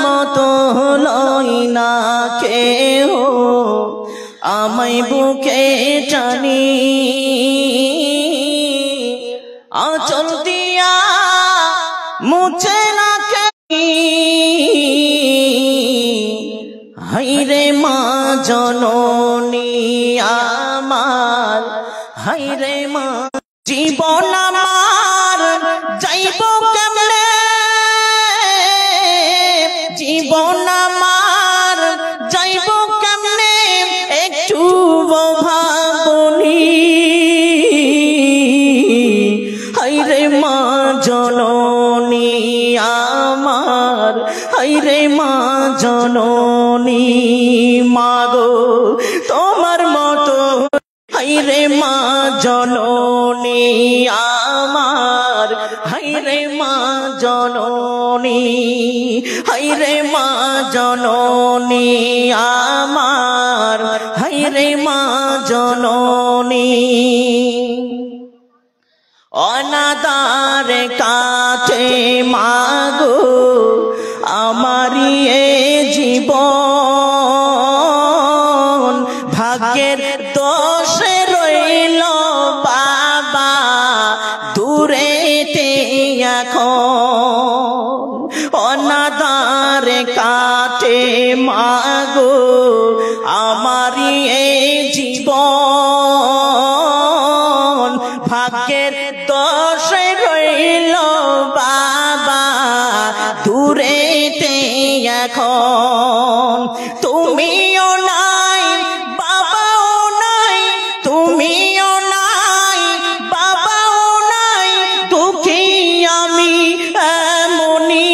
মতো লই না কেহ আমায় বুকে টানি আঁচল দিয়া মুছে না কে হাইরে মা জননী আমার হাইরে মা জীবন আমার যাইব কেমনে জীবন আমার যাইব কেমনে একটু ভাবনি হাইরে মা জননী আমার হাইরে মা জননী মাগো তোমার মতো হাইরে মা জননী আমার হাইরে মা জননী হাইরে মা জননী আমার হাইরে মা জননী অনাদার কাছে মাগো আমারি এ জীবন ভাগ্যের দোষে রইল বাবা দূরেতে এখন অনাদার কাছে মাগো আমারি এ জীবন ভাগ্যের দোষে রইল বাবা দূরেতে এখন তুমিও নাই বাবাও নাই তুমিও নাই বাবাও নাই দুঃখী আমি এমনি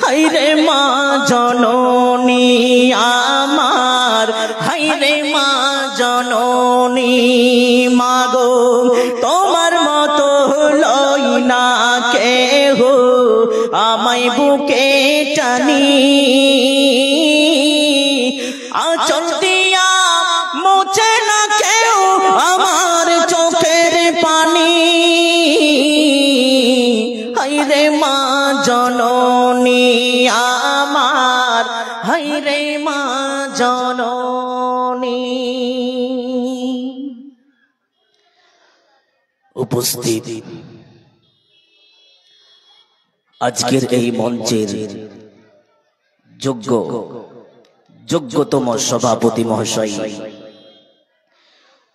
হাইরে মা জননী আমার হাইরে মা জননী মাগো তোমার মতো লই না কেহ আমায় বুকে টানি আঁচল দিয়া মুছে না কেউ আমার চোখের পানি হাইরে মা জননী আমার হাইরে মা জননী উপস্থিত আজকের এই মঞ্চের যোগ্যতম সভাপতি মহাশয়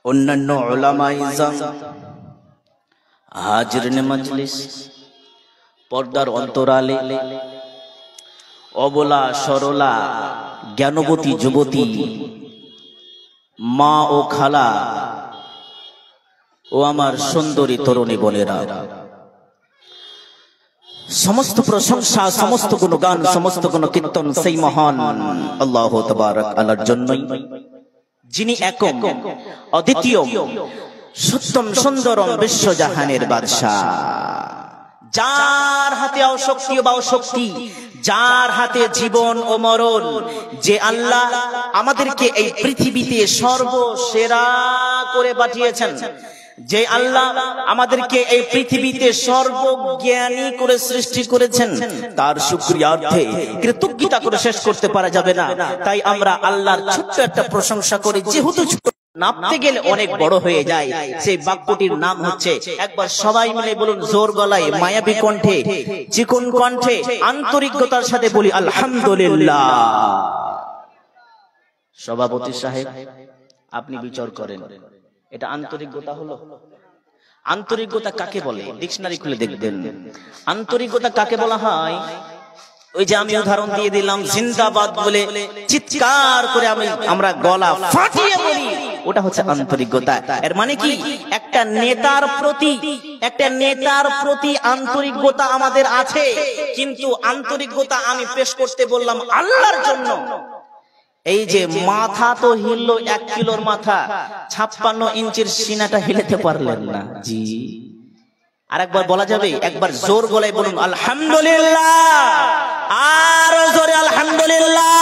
অন্যান্য উলামায়ে ইজম হাজিরিন মজলিস পর্দার অন্তরালে অবলা সরলা জ্ঞানবতী যুবতী মা ও খালা ও আমার সুন্দরী তরুণী বোনেরা সমস্ত প্রশংসা সমস্ত গুণগান সমস্ত গুণ কীর্তন সেই মহান আল্লাহ তাবারক আল্লাহর জন্যই যিনি একক অদ্বিতীয় সত্যম সুন্দরম বিশ্বজাহানের বাদশা যার হাতে শক্তি বা শক্তি যার হাতে জীবন ও মরণ যে আল্লাহ আমাদেরকে এই পৃথিবীতে সর্বসেরা করে পাঠিয়েছেন যে আল্লাহ আমাদেরকে এই পৃথিবীতে সর্বজ্ঞানী করে সৃষ্টি করেছেন তার শুকরিয়ার্থে কৃতজ্ঞতা করে শেষ করতে পারা যাবে না তাই আমরা আল্লাহর ছোট্ট একটা প্রশংসা করি যেহেতু নাপতে গেলে অনেক বড় হয়ে যায় সেই বাক্যটির নাম হচ্ছে একবার সবাই মিলে বলুন জোর গলায় মায়াবী কণ্ঠে চিকন কণ্ঠে আন্তরিকতার সাথে বলি আলহামদুলিল্লাহ সভাপতি সাহেব আপনি বিচার করেন এটা আন্তরিকতা হলো আন্তরিকতা কাকে বলে ডিকশনারি খুলে দেখবেন আন্তরিকতা কাকে বলা হয় ওই যে আমি উদাহরণ দিয়ে দিলাম জিন্দাবাদ বলে চিৎকার করে আমরা গলা ফাটিয়ে বলি ওটা হচ্ছে আন্তরিকতা এর মানে কি একটা নেতার প্রতি আন্তরিকতা আমাদের আছে কিন্তু আন্তরিকতা আমি পেশ করতে বললাম আল্লাহর জন্য এই যে মাথা তো হিললো 1 কিলোর মাথা 56 ইঞ্চির সিনাটা হিলাতে পারলেন না জি আরেকবার বলা যাবে একবার জোর গলায় বলুন আলহামদুলিল্লাহ আর জোরে আলহামদুলিল্লাহ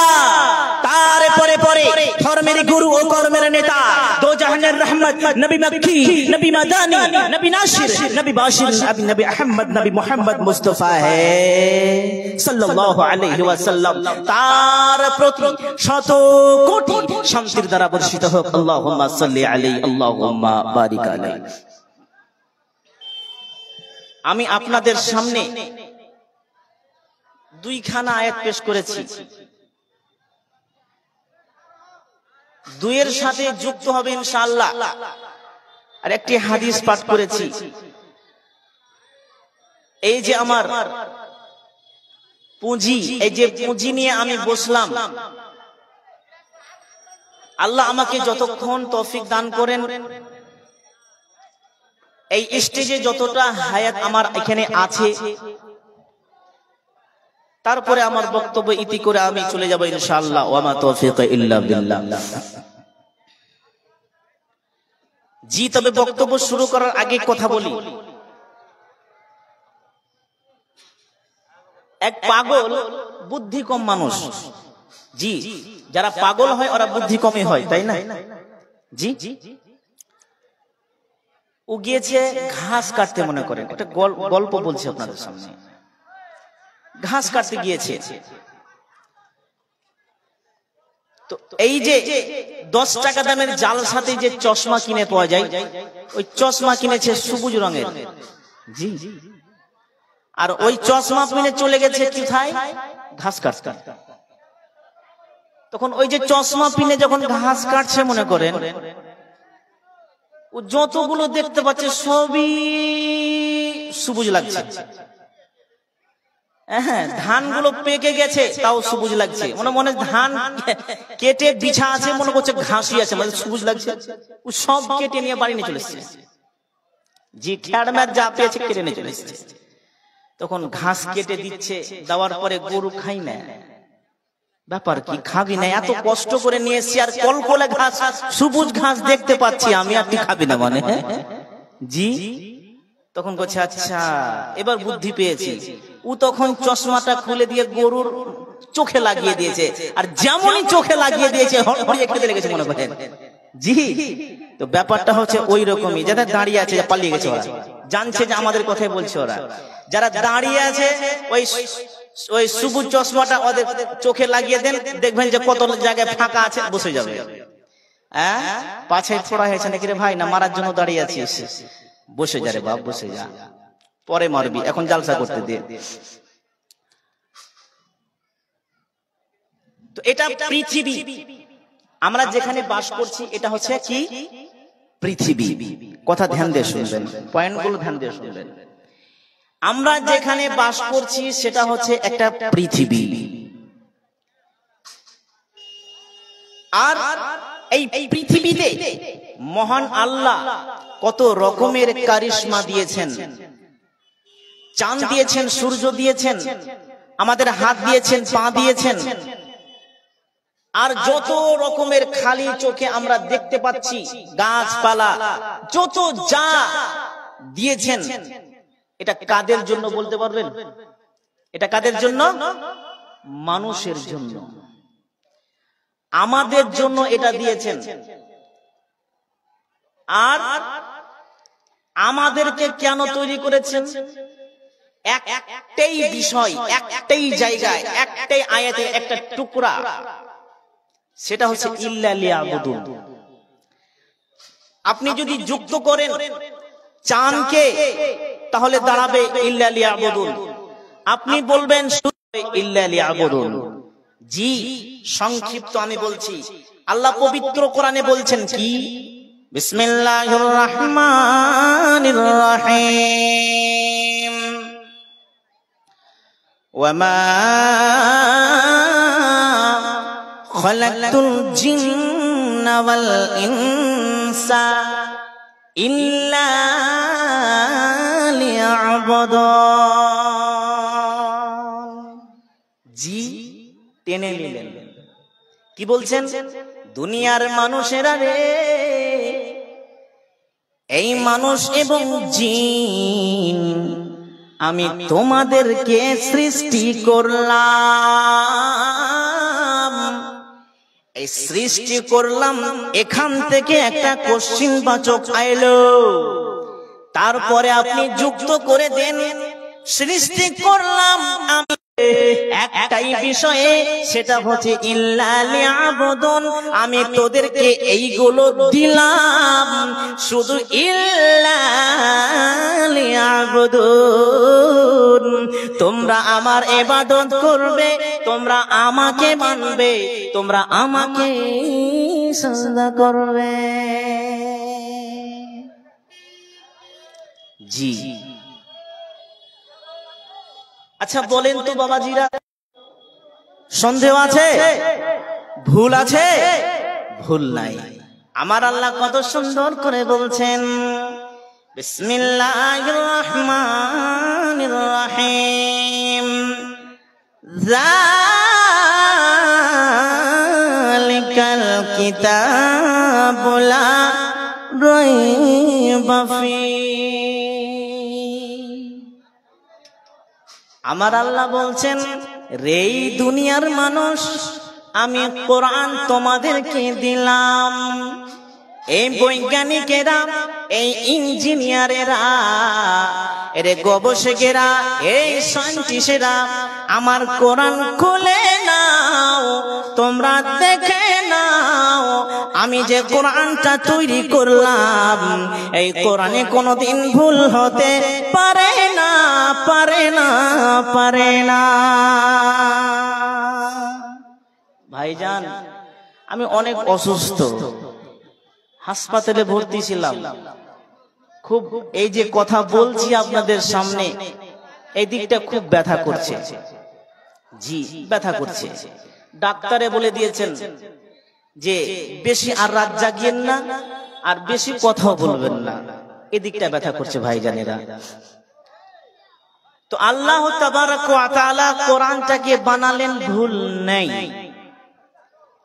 তারপরে পরে ধর্মের গুরু ও কর্মের নেতা দো জাহানের রহমত রহমত, নবী মক্কি, নবী মাদানী, নবী নাসির, নবী বাশির, নবী আহমদ, নবী মুহাম্মদ মুস্তাফা সাল্লাল্লাহু আলাইহি ওয়াসাল্লাম। তার প্রতি শত কোটি শান্তির দ্বারা বর্ষিত হোক। আল্লাহুম্মা সাল্লি আলাইহি, আল্লাহুম্মা বারিক আলাইহি। আমি আপনাদের সামনে দুইখানা আয়াত পেশ করেছি, দুইয়ের সাথে যুক্ত হবে ইনশাআল্লাহ আর একটি হাদিস পাঠ করেছি। এই যে আমার পুঁজি, এই যে পুঁজি নিয়ে আমি বসলাম, আল্লাহ আমাকে যতক্ষণ তৌফিক দান করেন, এই স্টেজে যতটা হায়াত আমার এখানে আছে, তারপরে আমার বক্তব্য ইতি করে আমি চলে যাব ইনশাআল্লাহ। ওয়া মা তৌফিক ইল্লা বিল্লাহ। জি, তবে বক্তব্য শুরু করার আগে কথা বলি। এক পাগল বুদ্ধি কম মানুষ, জি, যারা পাগল হয় ওরা বুদ্ধি কমই হয়, তাই না? জি, ও গিয়েছে ঘাস কাটতে, মনে করেন একটা গল্প বলছি আপনাদের সামনে। ঘাস কাটতে গিয়েছে, তো এই যে 10 টাকা দামের জাল সাথে যে চশমা কিনে পাওয়া যায়, ওই চশমা কিনেছে সবুজ রঙের, জি, আর ওই চশমা কিনে চলে গেছে কোথায়? ঘাস কাটতে। তখন ওই যে চশমা পিনে যখন ঘাস কাটছে, মনে করেন ও যতগুলো দেখতে পাচ্ছে সবই সবুজ লাগছে। হ্যাঁ, ধানগুলো পেকে গেছে তাও সবুজ লাগছে, মনে ধান কেটে বিছা আছে, মনে করছে ঘাসই আছে, মানে সবুজ লাগছে। ও সব কেটে নিয়ে বাড়ি নিয়ে চলে এসেছে, জি, খ্যাড়ম্যাট যা পেয়েছে কেটে নিয়ে চলে এসেছে। তখন ঘাস কেটে দিচ্ছে, দেওয়ার পরে গরু খাই না। ব্যাপার কি, খাবি না? এত কষ্ট করে নিয়ে এসছি আর কলকলে ঘাস, সবুজ ঘাস দেখতে পাচ্ছি আমি, আর তুই খাবি না মানে? জি। তখন বলছে আচ্ছা এবার বুদ্ধি পেয়েছি। ও তখন চশমাটা খুলে দিয়ে গরুর চোখে লাগিয়ে দিয়েছে, আর যেমনই চোখে লাগিয়ে দিয়েছে হড়িয়ে খেতে লেগেছে, মনে করেন, জি। তো ব্যাপারটা হচ্ছে ওই রকমই, যারা দাঁড়িয়ে আছে, পালিয়ে গেছে, ওরা জানছে যে আমাদের কথাই বলছে। ওরা যারা দাঁড়িয়ে আছে, ওই সবুজ চশমাটা ওদের চোখে লাগিয়ে দেন, দেখবেন যে কত জায়গায় ফাঁকা আছে, বসে যাবে। হ্যাঁ, পাছে ফোড়া হয়েছে নাকি রে ভাই? না, মারার জন্য দাঁড়িয়ে আছিস? বসে যা রে বাপ, বসে যা, পরে মারবি, এখন জালসা করতে দে। তো এটা পৃথিবী, আমরা যেখানে বাস করছি এটা হচ্ছে কি? পৃথিবী। কথা ধ্যান দিয়ে শুনবেন, পয়েন্টগুলো ধ্যান দিয়ে শুনবেন। আমরা যেখানে বাস করছি সেটা হচ্ছে একটা পৃথিবী, আর এই পৃথিবীতে মহান আল্লাহ কত রকমের কারিশমা দিয়েছেন। চাঁদ দিয়েছেন, সূর্য দিয়েছেন, আমাদের হাত দিয়েছেন, পা দিয়েছেন, আর যত রকমের খালি চোখে আমরা দেখতে পাচ্ছি গাছপালা, যত যা দিয়েছেন, এটা কাদের জন্য বলতে পারবেন? এটা কাদের জন্য? মানুষের জন্য, আমাদের জন্য এটা দিয়েছেন। আর আমাদেরকে কেন তৈরি করেছেন? একটাই বিষয়, একটাই জায়গায়, একটাই আয়াতের একটা টুকরা, সেটা হচ্ছে ইল্লা লিয়াবুদুন। আপনি যদি যুক্ত করেন চাঁদকে, তাহলে দাঁড়াবে ইল্লা লিয়াবুদুন। আপনি বলবেন ইল্লা লিয়াবুদুন। জি, সংক্ষিপ্ত আমি বলছি। আল্লাহ পবিত্র কোরআনে বলছেন কি? বিসমিল্লাহির রহমানির রহিম। ওয়ামা খালাকতুল জিন্না ওয়াল ইনসা ইল্লা লিয়াবুদুন। জি, টেনে নিলেন। কি বলছেন? দুনিয়ার মানুষেরা রে, এই মানুষ এবং জিন, আমি তোমাদেরকে সৃষ্টি করলাম এই সৃষ্টি করলাম, এখান থেকে একটা কোশ্চিনবাচক আইলো, তারপরে আপনি যুক্ত করে দেন সৃষ্টি করলাম আমি একটাই বিষয়ে, সেটা হচ্ছে ইল্লা লিয়াবুদুন, আমি তোদেরকে এইগুলো দিলাম শুধু ইল্লা লিয়াবুদুন, তোমরা আমার ইবাদত করবে, তোমরা আমাকে মানবে, তোমরা আমাকে সিজদা করবে। জি আচ্ছা বলেন তো বাবাজিরা, সন্দেহ আছে? ভুল আছে? ভুল নাই। আমার আল্লাহ কত সুন্দর করে বলছেন, বিসমিল্লাহির রহমানির রহিম, যালিকাল কিতাবু লা রাইবা ফীহি। আমার আল্লাহ বলছেন, রে দুনিয়ার মানুষ, আমি কোরআন তোমাদেরকে দিলাম, এই বৈজ্ঞানিকেরা, এই ইঞ্জিনিয়ারেরা, এর গবেষকেরা, এই সায়েন্টিস্টেরা, আমার কোরআন খুলে নাও, তোমরা দেখে নাও, আমি যে কোরআনটা তৈরি করলাম, এই কোরআনে কোনোদিন ভুল হতে পারে না, পারে না, পারে না। ভাইজান, আমি অনেক অসুস্থ, হাসপাতালে ভর্তি ছিলাম, খুব এই যে কথা বলছি আপনাদের সামনে, এই দিকটা খুব ব্যথা করছে। জি ব্যথা করছে। ডাক্তারে বলে দিয়েছেন যে বেশি আর রাত জাগিয়েন না, আর বেশি কথাও বলবেন না, এদিকটা ব্যথা করছে ভাইজানেরা। তো আল্লাহ তাবারক ওয়া তাআলা কোরআনটাকে বানালেন, ভুল নেই।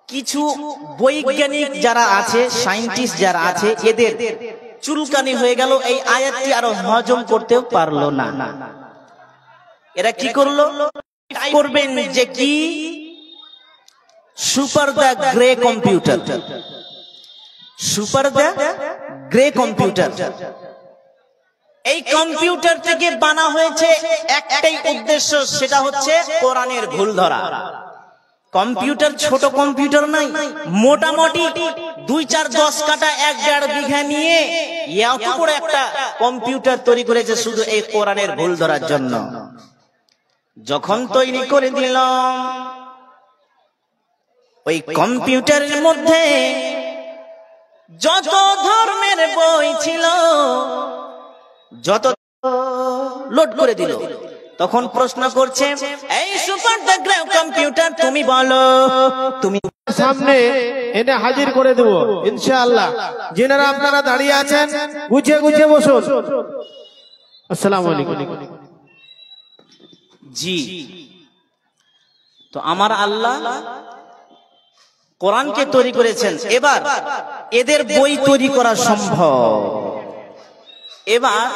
কিছু বৈজ্ঞানিক যারা আছে, সায়েন্টিস্ট যারা আছে, এদের চুলকানি হয়ে গেল, এই আয়াতটি আরো হজম করতেও পারলো না। এরা কি করলো? করবেন যে কি, super the grey computer, super the grey computer. এই কম্পিউটার থেকে বানা হয়েছে একটাই উদ্দেশ্য, সেটা হচ্ছে কোরআনের ভুল ধরা। কম্পিউটার ছোট কম্পিউটার নাই, মোটামুটি 2-4-10 কাটা 1-1.5 বিঘা নিয়ে এত বড় একটা কম্পিউটার তৈরি করেছে শুধু এই কোরআনের ভুল ধরার জন্য। যখন তৈরি করে দিল, ওই কম্পিউটারের মধ্যে যত ধর্মের বই ছিল যত লোড করে দিল। তখন প্রশ্ন করছে, এই সুপার দ্য গ্রে কম্পিউটার, তুমি বলো, তুমি সামনে এনে হাজির করে দেব ইনশাআল্লাহ। যিনারা আপনারা দাঁড়িয়ে আছেন গুছিয়ে গুছিয়ে বসুন। আসসালামু আলাইকুম। জি, তো আমার আল্লাহ কোরআনকে তৈরি করেছেন, এবার এদের বই তৈরি করা সম্ভব। এবার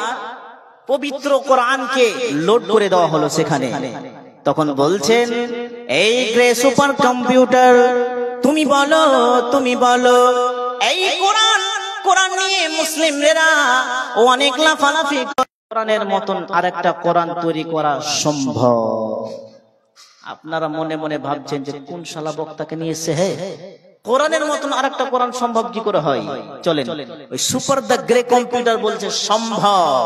পবিত্র কোরআনকে লোড করে দেওয়া হলো সেখানে। তখন বলছেন, এই গ্রে সুপার কম্পিউটার, তুমি বলো, তুমি বলো, এই কোরআন নিয়ে মুসলিমরা অনেক লাফালাফি, কোরআনের মতন আরেকটা কোরআন তৈরি করা সম্ভব। আপনারা মনে মনে ভাবছেন যে কোন শালা বক্তাকে নিয়ে এসে, হে কোরআনের মতন আরেকটা কোরআন সম্ভব কি করে হয়? চলেন, ওই সুপার দ্য গ্রে কম্পিউটার বলছে সম্ভব।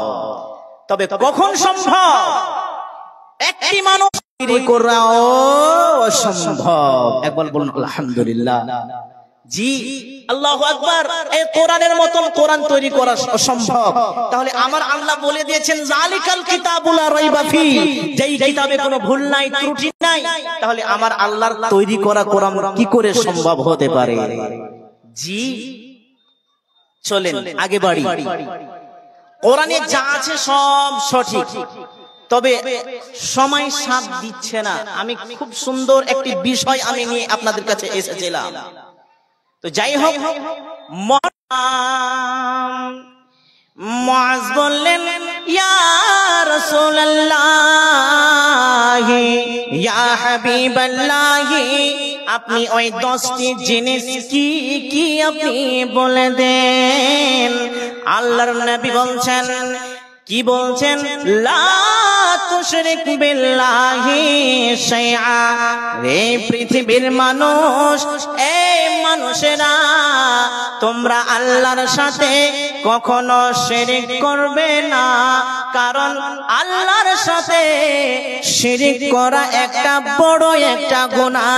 তবে কখন সম্ভব? একটি মানুষ তৈরি করাও অসম্ভব। একবার বলুন আলহামদুলিল্লাহ। জি আল্লাহু আকবার। এই কোরআনের মতন কোরআন তৈরি করা অসম্ভব। তাহলে আমার আল্লাহ বলে দিয়েছেন, যালিকাল কিতাবু লা রাইবা ফীহি, যেই কিতাবে কোনো ভুল নাই, ত্রুটি নাই, তাহলে আমার আল্লাহর তৈরি করা কোরআন কি করে সম্ভব হতে পারে? জি চলেন আগে বাড়ি। কোরআনে যা আছে সব সঠিক, তবে সময় সাথ দিচ্ছে না। আমি খুব সুন্দর একটি বিষয় আমি নিয়ে আপনাদের কাছে এসেছিলাম। তো যাই হোক, মুআজ বললেন, ইয়া রাসূলুল্লাহ ইয়া হাবিবাল্লাহি আপনি ওই 10টি জিনিস কি কি আপনি বলে দেন। আল্লাহর নবী বলছেন, কি বলছেন? লা তুশরিক বিল্লাহি শাইআ। রে পৃথিবীর মানুষ, এই মানুষেরা, তোমরা আল্লাহর সাথে কখনো শিরক করবে না, কারণ আল্লাহর সাথে শিরক করা একটা বড় একটা গুনাহ,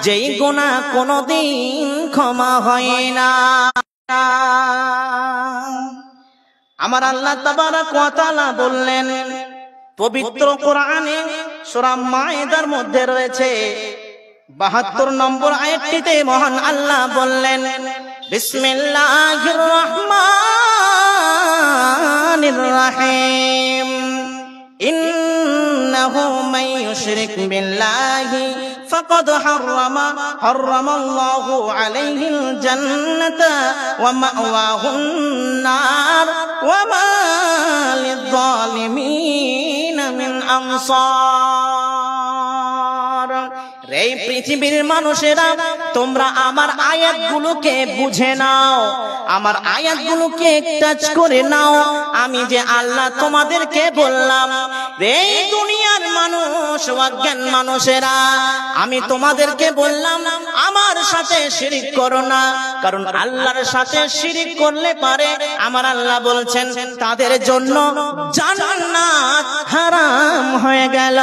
যেই গুনাহ কোনোদিন ক্ষমা হয় না। আমার আল্লাহ তাবারক ওয়া তাআলা বললেন পবিত্র কোরআনে সূরা মায়েদার মধ্যে রয়েছে 72 নম্বর আয়াতটিতে মহান আল্লাহ বললেন, বিসমিল্লাহির রহমানির রহিম, ইন্নাহু মান ইউশরিক বিল্লাহি ফাকাদ হারামাল্লাহু আলাইহিল জান্নাতা ওয়া মাওয়াহুন নার ওয়া মা লিয-যালিমিন মিন আনসার। রে পৃথিবীর মানুষেরা, তোমরা আমার আয়াতগুলোকে বুঝে নাও, আমার আয়াতগুলোকে টাচ করে নাও। আমি যে আল্লাহ তোমাদেরকে বললাম, রে দুনিয়ার মানুষ, অজ্ঞান মানুষেরা, আমি তোমাদেরকে বললাম আমার সাথে শিরক করো না, কারণ আল্লাহর সাথে শিরক করলে পারে আমার আল্লাহ বলছেন তাদের জন্য জান্নাত হারাম হয়ে গেল,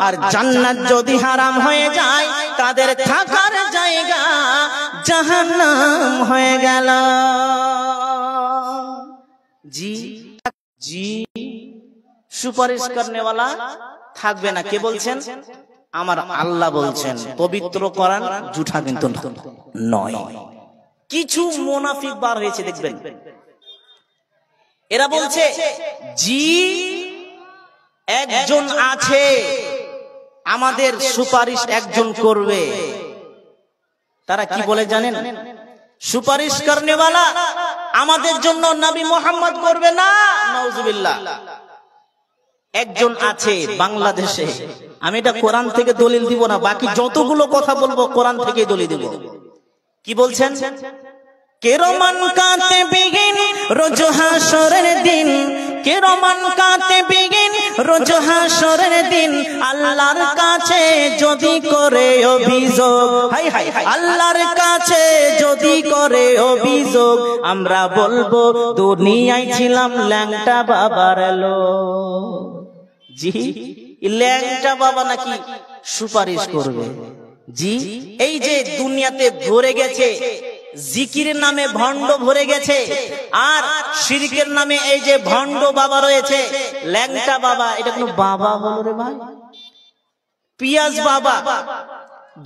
আর জান্নাত যদি হারাম হয়ে যায় তাদের থাকার জায়গা জাহান্নাম হয়ে গেল। জি জি, সুপারিশ করনেওয়ালা থাকবে না। কে বলছেন? আমার আল্লাহ বলছেন। পবিত্র কোরআন জুঠা কিন্তু নয়। কিছু মুনাফিক বার হয়েছে দেখবেন, এরা বলছে জি একজন আছে, আমাদের সুপারিশ একজন করবে। তারা কি বলে জানেন? সুপারিশ করনেওয়ালা আমাদের জন্য নবী মুহাম্মদ করবে না, নাউজুবিল্লাহ। একজন আছে বাংলাদেশে, আমি এটা কোরআন থেকে দলিল দিব না, বাকি যতগুলো কথা বলবো কোরআন থেকে দলিল দিব। কি বলছেন? কিরামান কাতিবিন রোজ হাসরের দিন, কিরামান কাতিবিন রোজ হাসরের দিন আল্লাহর কাছে যদি করে অভিযোগ, হাই হাই আল্লাহর কাছে যদি করে অভিযোগ, আমরা বলবো দুনিয়ায় ছিলাম ল্যাংটা বাবার লোক। জি, ল্যাংটা বাবা নাকি সুপারিশ করবে? জি, এই যে দুনিয়াতে ভরে গেছে জিকিরের নামে ভণ্ড ভরে গেছে, আর শিরকের নামে এই যে ভণ্ড বাবা রয়েছে, ল্যাংটা বাবা, এটা কোনো বাবা হলো রে ভাই? পিয়াজ বাবা,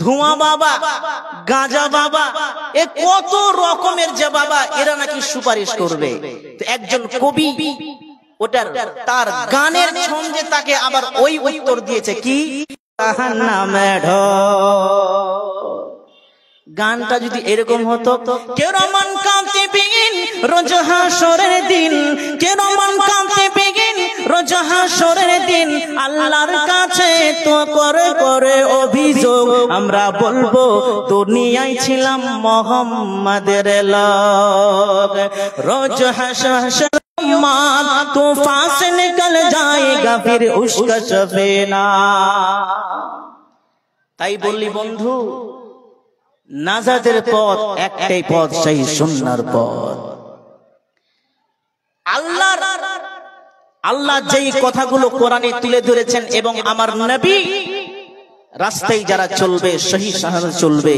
ধোঁয়া বাবা, গাঁজা বাবা, এ কত রকমের যে বাবা, এরা নাকি সুপারিশ করবে। একজন কবি ওটার তার গানের ছন্দে তাকে আবার ওই উত্তর দিয়েছে, কি জাহান্নামে গানটা যদি এরকম হতো, কিরামান কাতিবিন রোজ হাসরের দিন, কিরামান কাতিবিন রোজ হাসরের দিন আল্লাহর কাছে তো করে করে অভিযোগ, আমরা বলবো দুনিয়ায় ছিলাম মুহাম্মাদের লোক। রোজ হাসর तूफान से निकल जाएगा फिर उसका सफीना। তাই বললি বন্ধু, নাজাতের পথ একটাই পথ, সেই সুন্নাহর পথ। আল্লাহ যেই কথাগুলো কোরআনে তুলে ধরেছেন এবং আমার নবী রাস্তায় যারা চলবে, সহি সাহায্য চলবে,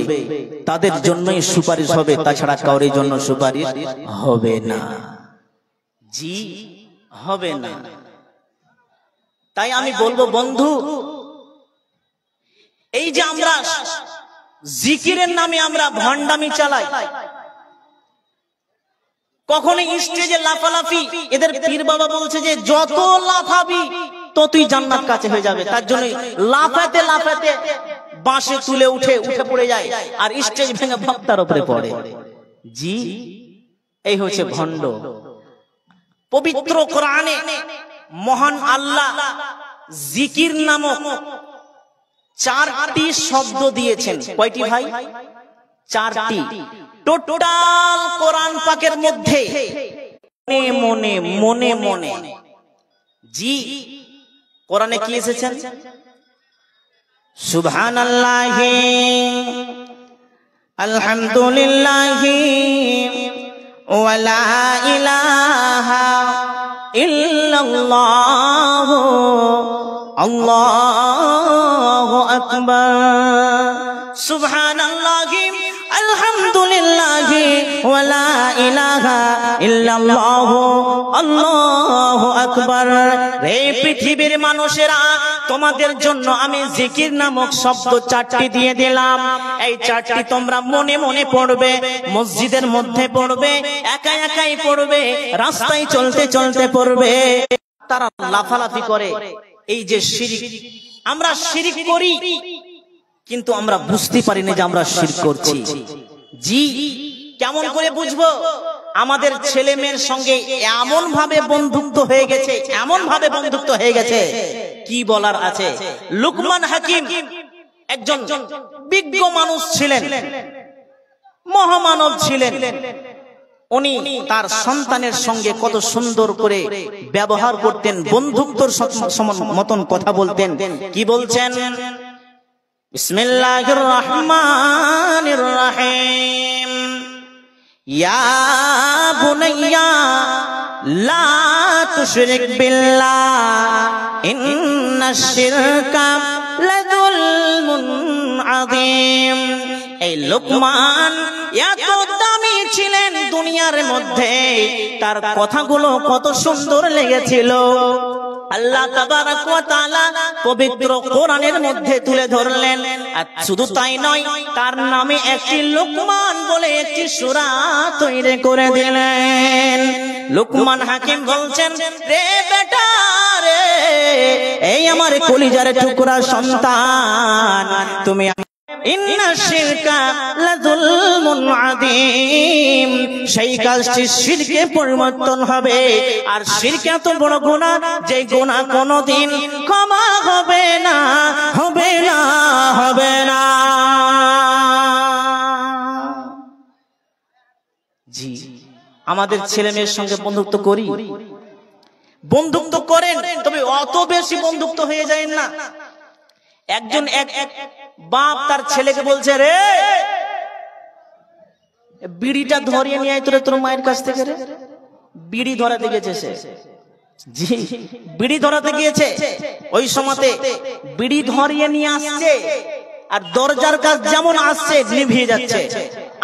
তাদের জন্যই সুপারিশ হবে, তাছাড়া কারোর জন্য সুপারিশ হবে না। জি, হবে না। তাই আমি বলবো বন্ধু, এই যে আমরা জিকিরের নামে আমরা ভণ্ডামি চালাই, কখনো স্টেজে লাফালাফি, এদের পীর বাবা বলছে যে যত লাফাবি ততই জান্নাত কাছে হয়ে যাবে, তার জন্য লাফাতে লাফাতে বাঁশে তুলে উঠে পড়ে যায় আর স্টেজ ভেঙে ভক্তার উপরে পড়ে। জি, এই হচ্ছে ভণ্ড। পবিত্র কোরআনে মহান আল্লাহ জিকির নামক 4টি শব্দ দিয়েছেন। কয়টি ভাই? 4টি। টোটাল কোরআন পাকের মধ্যে মনে মনে মনে জি কোরআনে কি এসেছেন? সুবহানাল্লাহি আলহামদুলিল্লাহি ওয়া লা ইলাহা ইল্লাল্লাহ আল্লাহু আকবার। সুবহানাল্লাহি আলহামদুলিল্লাহি ওয়া লা ইলাহা ইল্লাল্লাহ আল্লাহু আকবার। হে পৃথিবীর মানুষেরা, তোমাদের জন্য আমি জিকির নামক শব্দ 4টি দিয়ে দিলাম। এই 4টি তোমরা মনে মনে পড়বে, মসজিদের মধ্যে পড়বে, একা একাই পড়বে, রাস্তায় চলতে চলতে পড়বে। তারা লাফালাফি করে, এই যে শিরক, আমরা শিরক করি কিন্তু আমরা বুঝতে পারি না যে আমরা শিরক করছি। জি কেমন করে বুঝবো? আমাদের ছেলে মেয়ের সঙ্গে এমন ভাবে বন্ধুত্ব হয়ে গেছে, এমন ভাবে বন্ধুত্ব হয়ে গেছে, কি বলার আছে। লুকমান হাকিম একজন বিজ্ঞ মানুষ ছিলেন, মহামানব ছিলেন। উনি তার সন্তানের সঙ্গে কত সুন্দর করে ব্যবহার করতেন, বন্ধুত্বর মতন কথা বলতেন। কি বলছেন? বিসমিল্লাহির রহমানির রহিম। ইয়া বুনাইয়া লা তুশরিক বিল্লাহ ইন্নাশ শিরকা লাযুলমুন আযীম। এই লোকমান এত দামি ছিলেন দুনিয়ার মধ্যে, তার কথাগুলো কত সুন্দর লেগেছিল। আল্লাহ তাবারাক ওয়া তাআলা পবিত্র কোরআনের মধ্যে তুলে ধরলেন। আর শুধু তাই নয়, তার নামে একটি লোকমান বলে একটি সূরা তৈরি করে দিলেন। লোকমান হাকিম বলছেন, রে বেটা রে, এই আমার কলিজার টুকরা সন্তান, তুমি ইন্না শিরকা লাযুলমুন আযীম, সেই কাজটি শিরকে পরিবর্তন হবে। আর শিরক এত বড় গুনাহ, যে গুনাহ কোনোদিন ক্ষমা হবে না, হবে না, হবে না। জি আমাদের ছেলে মেয়ের সঙ্গে বন্ধুত্ব করি, বন্ধুত্ব করেন, তবে অত বেশি বন্ধুত্ব হয়ে যায় না। একজন এক বাপ তার ছেলেকে বলছে, রে বিড়িটা ধরিয়ে নিয়ে আয় তোরে তোর মায়ের কাছ থেকে। রে বিড়ি ধরাতে গেছে সে, জি বিড়ি ধরাতে গিয়েছে। ওই সময়তে বিড়ি ধরিয়ে নিয়ে আসছে, আর দরজার কাজ যেমন আসছে নিভিয়ে যাচ্ছে,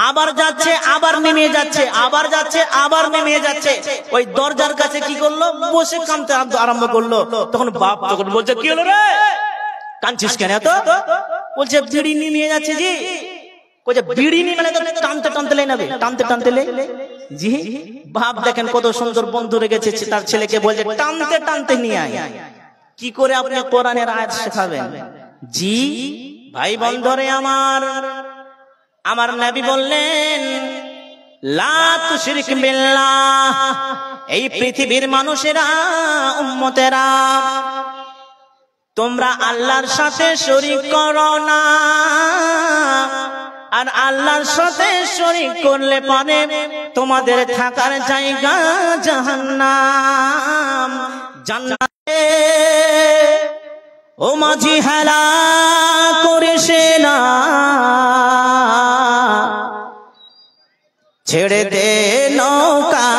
আবার যাচ্ছে আবার নেমে যাচ্ছে, আবার যাচ্ছে আবার নেমে যাচ্ছে। ওই দরজার কাছে কি করলো? বসে কাঁদতে আরম্ভ করলো। তখন বাপ তখন বলছে, কি হলো রে, কাঁদছিস কেন? তো বলছে বিড়ি নিয়ে যাচ্ছে। জি বলছে বিড়ি নিয়ে মানে টানতে টানতে লে নেবে, টানতে টানতে লে। জি বাপ দেখেন কত সুন্দর বন্ধু রেখেছে, তার ছেলেকে বলছে টানতে টানতে নিয়ে আয়। কি করে আপনি কোরআনের আয়াত শেখাবেন? জি ভাই বন্ধুরে আমার নবী বললেন, লা তুশরিক বিল্লাহ। এই পৃথিবীর মানুষেরা, উম্মতেরা, তোমরা আল্লাহর সাথে শরীক করো না। আর আল্লাহর সাথে শরীক করলে পারে তোমাদের থাকার জায়গা জাহান্নাম। জান্নাতে ও মাঝি হেলা করিস না, ছেড়ে দে নৌকা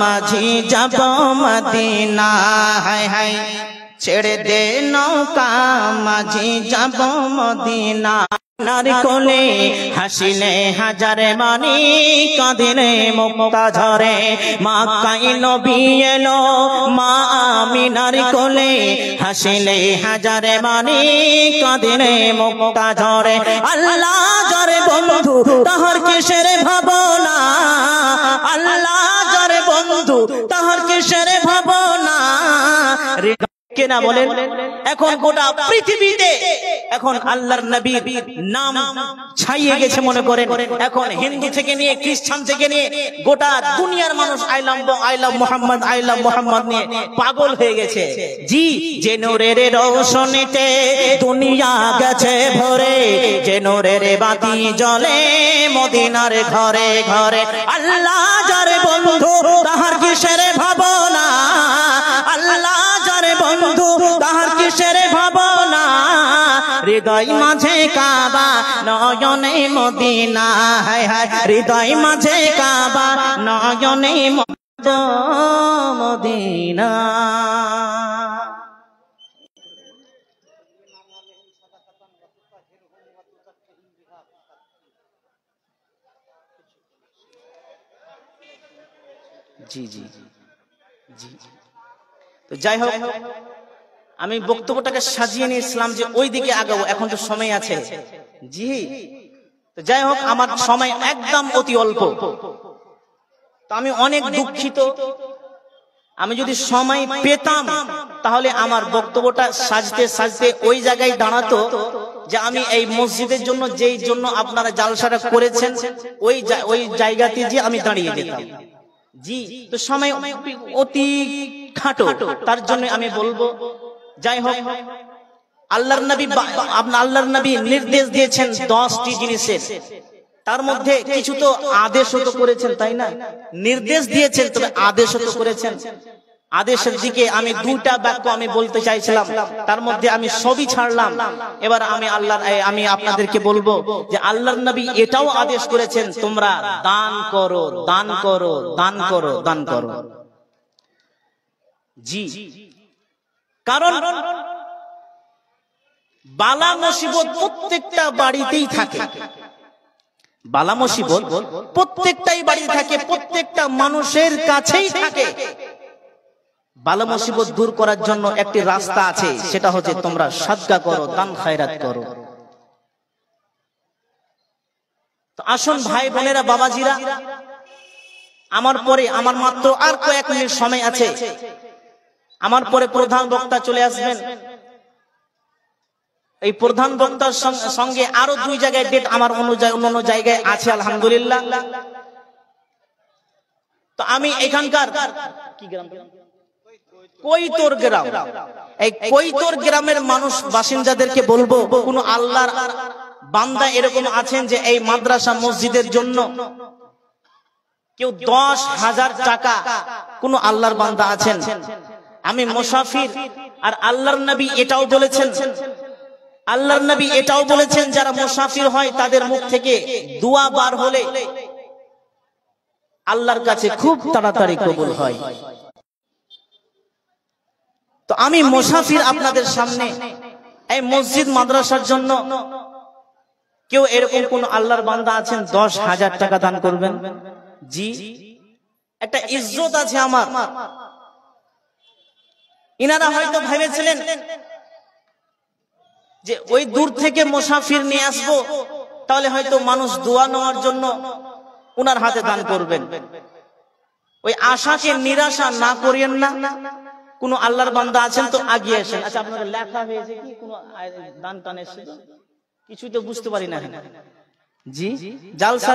মাঝি যাব মদিনা। হায় হায়, ছেড়ে দে নৌকা মাঝি যাব মদিনা। নার কোলে হাসিলে হাজারে মানি, কাঁদিলে মুক্তা ঝরে। মক্কায় নবী এলো মা আমিনার কোলে, হাসিলে হাজারে মানি, কাঁদিলে মুক্তা ঝরে। আল্লাহ যারে বন্ধু তাহার কিসের ভাবনা, আল্লাহ যারে বন্ধু তাহার কিসের ভাবনা। কে না বলেন? এখন গোটা পৃথিবীতে এখন আল্লাহর নবীর নাম ছাইয়ে গেছে মনে করেন। এখন হিন্দু থেকে নিয়ে খ্রিস্টান থেকে নিয়ে গোটা দুনিয়ার মানুষ আই লাভ মোহাম্মদ নিয়ে পাগল হয়ে গেছে। জি, যে নূরের রোশনীতে দুনিয়া গেছে ভরে, যে নূরের বাতি জ্বলে মদিনার ঘরে ঘরে। আল্লাহ যার বন্ধু তাহার কিসের ভাবনা, আল্লাহ যার বন্ধু তাহার কিসের ভাবনা, হৃদয় মাঝে কাবা নয়নে মদিনা, হায় হায় হৃদয় মাঝে কাবা নয়নে মদিনা। জি জি জি। তো যাই হোক, আমি বক্তব্যটাকে সাজিয়ে নিয়েছিলাম যে ওই দিকে আগাবো, এখন তো সময় আছে। জি, তো যাই হোক, আমার সময় একদম অতি অল্প, তো আমি অনেক দুঃখিত। আমি যদি সময় পেতাম তাহলে আমার বক্তব্যটা সাজতে সাজতে ওই জায়গায় দাঁড়াতো যে আমি এই মসজিদের জন্য যেই জন্য আপনারা জালসাটা করেছেন ওই জায়গাতে যে আমি দাঁড়িয়ে যেতাম। জি, তো সময় অতি খাটো, তার জন্য আমি বলবো, যাই হোক, আল্লাহর নবী নির্দেশ দিয়েছেন 10টি জিনিসের, তার মধ্যে কিছু তো আদেশও তো করেছেন, তাই না? নির্দেশ দিয়েছেন তবে আদেশও তো করেছেন। আদেশের দিকে আমি 2টা বাক্য আমি বলতে চাইছিলাম, তার মধ্যে আমি সবই ছাড়লাম। এবার আমি আপনাদেরকে বলবো যে আল্লাহর নবী এটাও আদেশ করেছেন, তোমরা দান করো, দান করো, দান করো, দান করো। জি, কারণ বালা মুসিবত প্রত্যেকটা বাড়িতেই থাকে, বালা মুসিবত প্রত্যেকটাই বাড়ি থাকে, প্রত্যেকটা মানুষের কাছেই থাকে। বালা মুসিবত দূর করার জন্য একটি রাস্তা আছে, সেটা হচ্ছে তোমরা সাদকা করো, দান খায়রাত করো। তো আসুন ভাই বোনেরা, বাবাজিরা, আমার পরে, আমার মাত্র আর কয়েক মিনিট সময় আছে, আমার পরে প্রধান বক্তা চলে আসবেন। এই প্রধান বক্তার সঙ্গে আরো 2 জায়গায় ডেট আমার অন্য জায়গায় আছে, আলহামদুলিল্লাহ। তো আমি এখানকার কি গ্রাম, কৈতর গ্রাম, এই কৈতর গ্রামের মানুষ বাসিন্দাদেরকে বলবো, কোন আল্লাহর বান্দা এরকম আছেন যে এই মাদ্রাসা মসজিদের জন্য কেউ 10,000 টাকা, কোন আল্লাহর বান্দা আছেন? আমি মুসাফির, আর আল্লাহর নবী এটাও বলেছেন, আল্লাহর নবী এটাও বলেছেন যারা মুসাফির হয় তাদের মুখ থেকে দোয়া বার হলে আল্লাহর কাছে খুব তাড়াতাড়ি কবুল হয়। তো আমি মুসাফির, আপনাদের সামনে এই মসজিদ মাদ্রাসার জন্য কেউ এরকম কোন আল্লাহর বান্দা আছেন 10,000 টাকা দান করবেন? জি, একটা ইজ্জত আছে আমার। ইনারা হয়তো ভেবেছিলেন যে ওই দূর থেকে মুসাফির নিয়ে আসবো, তাহলে হয়তো মানুষ দোয়া নেওয়ার জন্য উনার হাতে দান করবেন। ওই আশাকে নিরাশা না করিয়েন না। কোন আল্লাহর বান্দা আছেন তো আগিয়ে আসেন। আচ্ছা, আপনাদের লেখা হয়েছে কি কোন দান টান এসে? কিছুই তো বুঝতে পারি না। জি, জালসা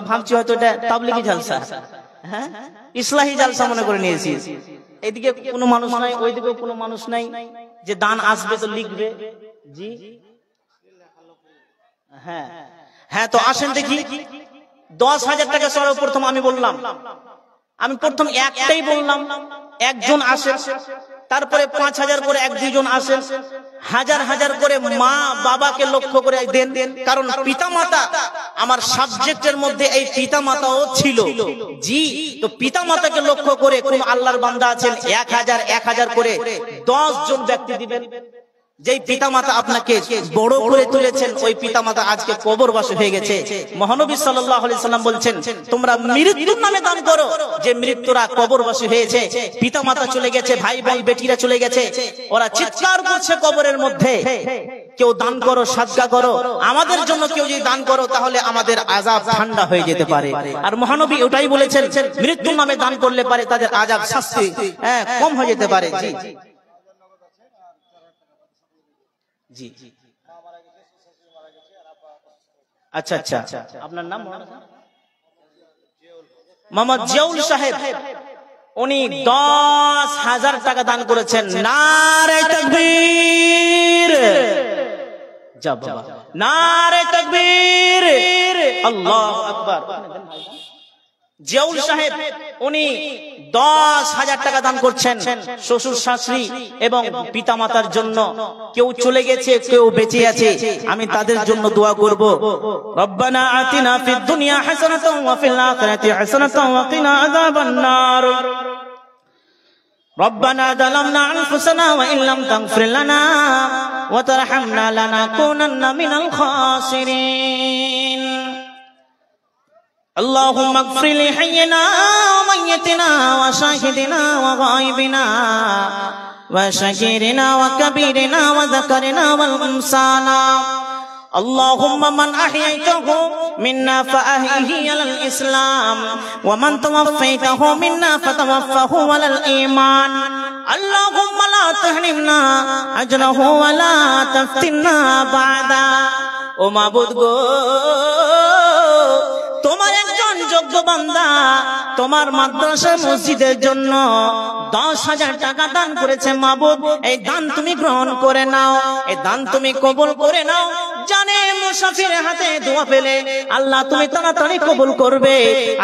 ভাবছি হয়তো এটা তাবলিগি জালসা, হ্যাঁ, ইসলাহি জালসা মনে করে নিয়েছি। এদিকে কোনো মানুষ নাই, ওইদিকে কোনো মানুষ নাই যে দান আসবে তো লিখবে। জি, হ্যাঁ হ্যাঁ, তো আসেন দেখি। 10,000 টাকা সর্বপ্রথম আমি বললাম, আমি প্রথম একটাই বললাম, একজন আসে, তারপরে 5,000 করে 1-2 জন আসেন, হাজার হাজার করে মা বাবাকে লক্ষ্য করে দেন। কারণ পিতা মাতা আমার সাবজেক্টের মধ্যে এই পিতা মাতাও ছিল। জি, তো পিতা মাতাকে লক্ষ্য করে কোন আল্লাহর বান্দা আছেন 1,000 করে 10 জন ব্যক্তি দিবেন। যেই পিতা মাতা আপনাকে বড় করে তুলেছেন, ওই পিতা মাতা আজকে কবরবাসী হয়ে গেছে। মহানবী সাল্লাল্লাহু আলাইহি সাল্লাম বলছেন, তোমরা মৃত্যুর নামে দান করো। যে মৃত্যুরা কবরবাসী হয়েছে, পিতা মাতা চলে গেছে, ভাই বোন বেটিরা চলে গেছে, ওরা চিৎকার করছে কবরের মধ্যে, কেউ দান করো, সাদকা করো। আমাদের জন্য কেউ যদি দান করো তাহলে আমাদের আযাব ঠান্ডা হয়ে যেতে পারে। আর মহানবী ওটাই বলেছেন, মৃত্যুর নামে দান করলে পারে তাদের আযাব শাস্তি কম হয়ে যেতে পারে। জি, জি আচ্ছা আচ্ছা, আপনার নাম? মোহাম্মদ জিয়াউল সাহেব, উনি 10,000 টাকা দান করেছেন। নারে তাকবীর, যা বাবা, নারে তাকবীর, আল্লাহু আকবার। জিয়াউল সাহেব উনি 10,000 টাকা দান করছেন শ্বশুর শাশুড়ি এবং পিতা মাতার জন্য। কেউ চলে গেছে, কেউ বেঁচে আছে, আমি তাদের জন্য দোয়া করব। রব্বানা আতিনা ফিদ দুনিয়া হাসানাতাও ওয়া ফিল আখিরাতি হাসানাতাও ওয়া কিনা আযাবান নার। ربنا ظلمنا أنفسنا وإن لم تغفر لنا وترحمنا لنكونن من الخاسرين اللهم اغفر لحينا وميتنا وشاهدنا وغائبنا وشكيرنا وكبيرنا وذكرنا والأنثانا اللهم من أحييته منا فأحيه على الإسلام ومن توفيته منا فتوفه على الإيمان اللهم لا تحرمنا أجره ولا تفتنا بعدا ও মাবুদ গো, তোমার একজন যোগ্য বান্দা তোমার মাদ্রাসা মসজিদের জন্য 10,000 টাকা দান করেছে। মাবুদ, এই দান তুমি গ্রহণ করে নাও, এই দান তুমি কবুল করে নাও। জানে মুসাফিরের হাতে দোয়া পেলে আল্লাহ তুমি তাড়াতাড়ি কবুল করবে।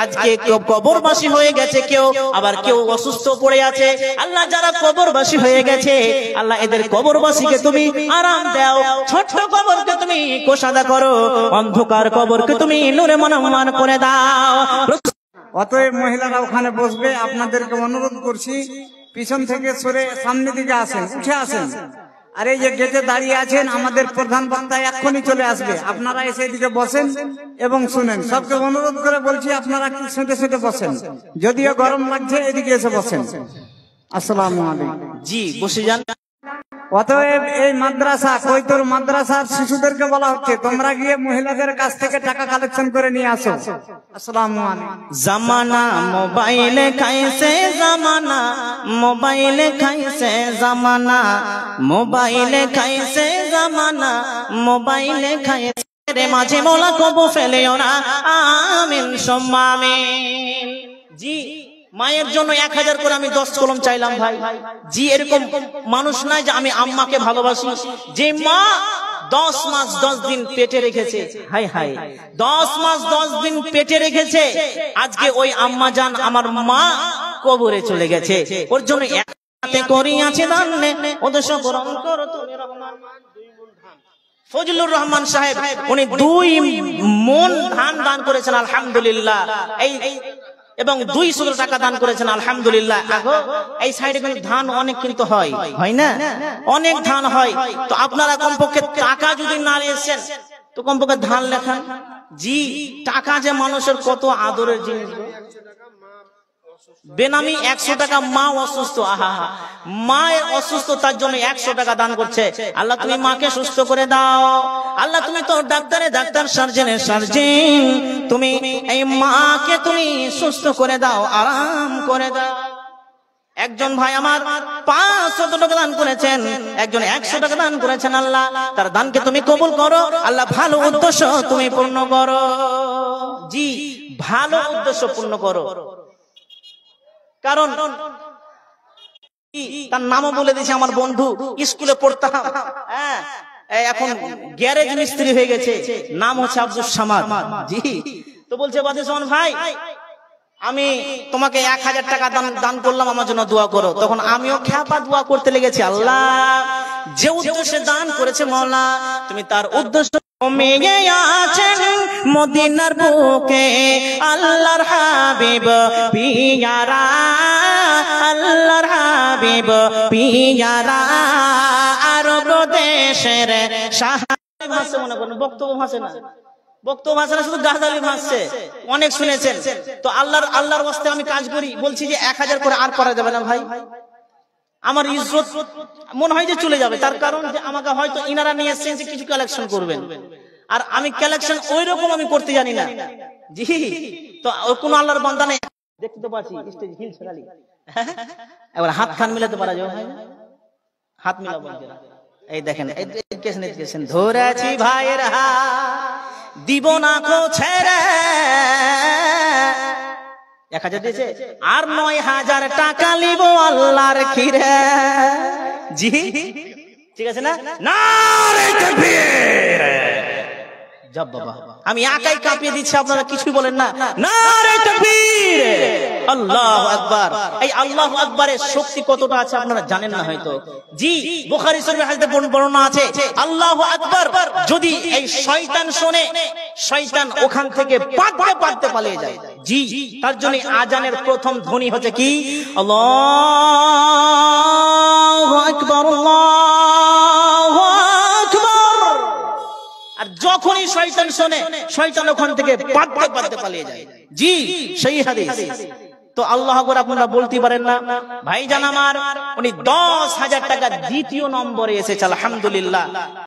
আজকে কেউ কবরবাসী হয়ে গেছে, কেউ আবার কেউ অসুস্থ পড়ে আছে। আল্লাহ যারা কবরবাসী হয়ে গেছে আল্লাহ এদের কবরবাসীকে তুমি আরাম দাও। ছোট্ট কবরকে তুমি কোষাদা করো, অন্ধকার কবরকে তুমি নূরে মনমান করে দাও। অতএব মহিলারা ওখানে বসবে। আপনাদেরকে অনুরোধ করছি পিছন থেকে সরে সামনের দিকে আসেন, উঠে আসেন। আর এই যে গেটে দাঁড়িয়ে আছেন আমাদের প্রধান বক্তা এক্ষুনি চলে আসবে, আপনারা এসে এদিকে বসেন এবং শুনেন। সবকে অনুরোধ করে বলছি আপনারা একটু সেটে সেটে বসেন, যদিও গরম লাগছে এদিকে এসে বসেন। আসসালামু আলাইকুম। জি বসে যান। অতএব এই মাদ্রাসা কৈতর মাদ্রাসার শিশুদেরকে বলা হচ্ছে তোমরা গিয়ে মহিলাদের কাছ থেকে টাকা কালেকশন করে নিয়ে আসো। আসসালামু আলাইকুম। জামানা মোবাইলে খাইছে, জামানা মোবাইলে খাইছে, জামানা মোবাইলে খাইছে, জামানা মোবাইলে খাইছে। রে মাঝে মোলা কবু ফেলেও না, আমিন সুম্মা আমিন। জি মায়ের জন্য 1000 করে আমি 10 কলম চাইলাম ভাই। জি এরকম মানুষ নাই যে আমি আম্মাকে ভালোবাসি, যে মা 10 মাস 10 দিন পেটে রেখেছে। হাই হাই, 10 মাস 10 দিন পেটে রেখেছে। আজকে ওই আম্মা জান আমার মা কবরে চলে গেছে, ওর জন্য একসাথে করিয়াছে দান, ওদের গ্রহণ করো তুমি রহমান। ফজলুর রহমান সাহেব উনি 2 মণ ধান দান করেছেন আলহামদুলিল্লাহ। এই এবং 200 টাকা দান করেছেন আলহামদুলিল্লাহ। এই সাইডে কিন্তু ধান অনেক কিন্তু হয় না, অনেক ধান হয়। তো আপনারা কমপক্ষে টাকা যদি না এসেছেন তো কমপক্ষে ধান লেখান। জি টাকা যে মানুষের কত আদরের জিনিস। বেনামি 100 টাকা, মা অসুস্থ, আহা মা অসুস্থ তার জন্য 100 টাকা দান করছে। আল্লাহ তুমি মাকে সুস্থ করে দাও। আল্লাহ তুমি তো ডাক্তারে ডাক্তার, সার্জনের সার্জন, তুমি এই মাকে তুমি সুস্থ করে দাও, আরাম করে দাও। একজন ভাই আমার 500 টাকা দান করেছেন, একজন 100 টাকা দান করেছেন। আল্লাহ তার দানকে তুমি কবুল করো। আল্লাহ ভালো উদ্দেশ্য তুমি পূর্ণ করো। জি ভালো উদ্দেশ্য পূর্ণ করো। কারণ তার নামও বলে দিয়েছে, আমার বন্ধু স্কুলে পড়তাম, হ্যাঁ এখন গ্যারেজ মিস্ত্রি হয়ে গেছে, নাম হচ্ছে আব্দুল সামাদ। জি তো বলছে বাদশাহ ভাই আমি তোমাকে 1000 টাকা দান করলাম, আমার জন্য দোয়া করো। তখন আমিও খ্যাপা দোয়া করতে লেগেছি, আল্লাহ যে উদ্দেশ্যে দান করেছে মওলা তুমি তার উদ্দেশ্য মেগে আছেন মদিনার বুকে আল্লাহর হাবিব পিয়ারা, আল্লাহর হাবিব পিয়ারা। আরব দেশের সাহাবী ভাষা, মনে করেন বক্তব্য ভাষা না, বক্তব্য ভাষা না, শুধু গাজালি ভাষছে, অনেক শুনেছেন। তো আল্লাহর ওয়াস্তে আমি কাজ করি, বলছি যে 1000 করে আর করা যাবে না ভাই। আমার ইজ্জত মনে হয় যে চলে যাবে, তার কারণ যে আমাকে হয়তো ইনারা নিয়ে এসেছেন যে কিছু কালেকশন করবেন, আর আমি কালেকশন ওই রকম আমি করতে জানি না। জি তো কোন আল্লাহর বান্দা নেই, দেখতে তো পাচ্ছি স্টেজ হিল ছড়ালি, এবার হাত খান মিলাতে পারা যাবে, হাত মিলাবো এই দেখেন ধরেছি ভাইয়ের হাত দিব না কো ছেড়ে 1000 দিয়েছে আর 9000 টাকা লিব আল্লাহর খিরে জি ঠিক আছে না নারে তাকবীর জব বাবা আমি একাই কাঁপিয়ে দিচ্ছি আপনারা কিছুই বলেন না নারে তাকবীর আল্লাহু আকবার এই আল্লাহু আকবারের শক্তি কতটা আছে আপনারা জানেন না হয়তো জি বুখারী শরীফে হাদিসে বর্ণনা আছে আল্লাহু আকবার যদি এই শয়তান শুনে শয়তান ওখান থেকে পালাতে পালিয়ে যায় জি তার জন্য আজানের প্রথম ধ্বনি হচ্ছে কি আল্লাহু আকবার আল্লাহু আকবার আর যখনই শয়তান শুনে শয়তান ওখান থেকে পালাতে পালিয়ে যায় জি সেই হাদিস তো আল্লাহু আকবার আপনারা বলতে পারেন না ভাইজান আমার উনি 10,000 টাকা দ্বিতীয় নম্বরে এসেছে আলহামদুলিল্লাহ